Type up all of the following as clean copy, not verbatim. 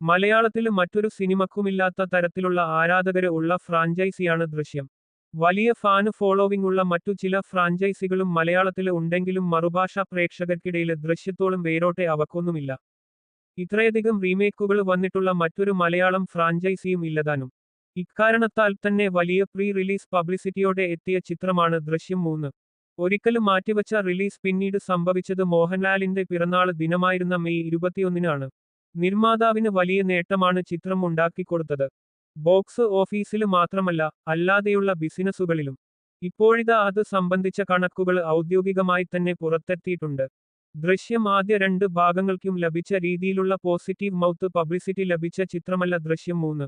മലയാളത്തില് മറ്റൊരു സിനിമക്കുമില്ലാത്ത തരത്തിലുള്ള ആരാധകര് ഉള്ള ഫ്രാഞ്ചൈസിയാണ് ദൃശ്യം. വലിയ ഫാന് ഫോളോവിംഗ് ഉള്ള മറ്റു ചില ഫ്രാഞ്ചൈസികളും മലയാളത്തില് ഉണ്ടെങ്കിലും മറുഭാഷാ പ്രേക്ഷകർക്കിടയില് ദൃശ്യത്തോളം വേരോട്ടെ അവക്കൊന്നുമില്ല. ഇത്രയധികം റീമേക്കുകൾ വന്നിട്ടുള്ള മറ്റൊരു മലയാളം ഫ്രാഞ്ചൈസിയും ഇല്ലതാനും. ഇക്കാരണത്താൽ തന്നെ വലിയ പ്രീ റിലീസ് പബ്ലിസിറ്റിയോടെ എത്തിയ ചിത്രമാണ് ദൃശ്യം 3. ഒരിക്കലും മാറ്റിവച്ച റിലീസ് പിന്നീട് സംഭവിച്ചത് മോഹൻലാലിന്റെ പിറന്നാള് ദിനമായിരുന്ന മെയ് 21-നാണ്. നിർമ്മാതാവിന് വലിയ നേട്ടമാണ് ചിത്രം ഉണ്ടാക്കിക്കൊടുത്തത്. ബോക്സ് ഓഫീസില് മാത്രമല്ല, അല്ലാതെയുള്ള ബിസിനസുകളിലും. ഇപ്പോഴിതാ അത് സംബന്ധിച്ച കണക്കുകൾ ഔദ്യോഗികമായി തന്നെ പുറത്തെത്തിയിട്ടുണ്ട്. ദൃശ്യം ആദ്യ 2 ഭാഗങ്ങൾക്കും ലഭിച്ച രീതിയിലുള്ള പോസിറ്റീവ് മൗത്ത് പബ്ലിസിറ്റി ലഭിച്ച ചിത്രമല്ല ദൃശ്യം 3.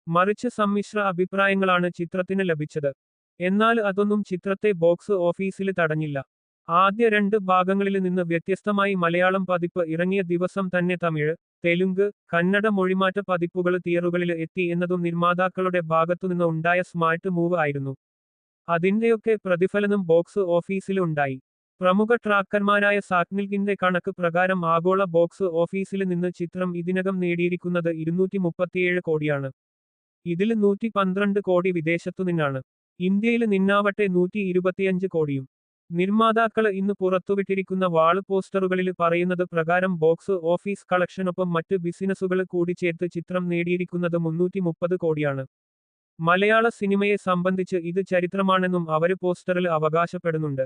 മറിച്ച് സമ്മിശ്ര അഭിപ്രായങ്ങളാണ് ചിത്രത്തിന് ലഭിച്ചത്. എന്നാൽ അതൊന്നും ചിത്രത്തെ ബോക്സ് ഓഫീസില് തടഞ്ഞില്ല. ആദ്യ 2 ഭാഗങ്ങളില് നിന്ന് വ്യത്യസ്തമായി മലയാളം പതിപ്പ് ഇറങ്ങിയ ദിവസം തന്നെ തമിഴ്, തെലുങ്ക്, കന്നഡ മൊഴിമാറ്റ പതിപ്പുകള് തിയേറ്ററുകളില് എത്തി എന്നതും നിർമ്മാതാക്കളുടെ ഭാഗത്തുനിന്ന് ഉണ്ടായ സ്മാർട്ട് മൂവ് ആയിരുന്നു. അതിന്റെയൊക്കെ പ്രതിഫലനം ബോക്സ് ഓഫീസില് ഉണ്ടായി. പ്രമുഖ ട്രാക്കർമാരായ സാക്നിൽകിന്റെ കണക്ക് പ്രകാരം ആഗോള ബോക്സ് ഓഫീസില് നിന്ന് ചിത്രം ഇതിനകം നേടിയിരിക്കുന്നത് 237 കോടിയാണ്. ഇതില് 112 കോടി വിദേശത്തുനിന്നാണ്. ഇന്ത്യയില് നിന്നാവട്ടെ 125 കോടിയും. നിർമ്മാതാക്കള് ഇന്ന് പുറത്തുവിട്ടിരിക്കുന്ന വാള് പോസ്റ്ററുകളില് പറയുന്നത് പ്രകാരം ബോക്സ് ഓഫീസ് കളക്ഷനൊപ്പം മറ്റ് ബിസിനസുകള് കൂടി ചേർത്ത് ചിത്രം നേടിയിരിക്കുന്നത് 330 കോടിയാണ്. മലയാള സിനിമയെ സംബന്ധിച്ച് ഇത് ചരിത്രമാണെന്നും അവര് പോസ്റ്ററില് അവകാശപ്പെടുന്നുണ്ട്.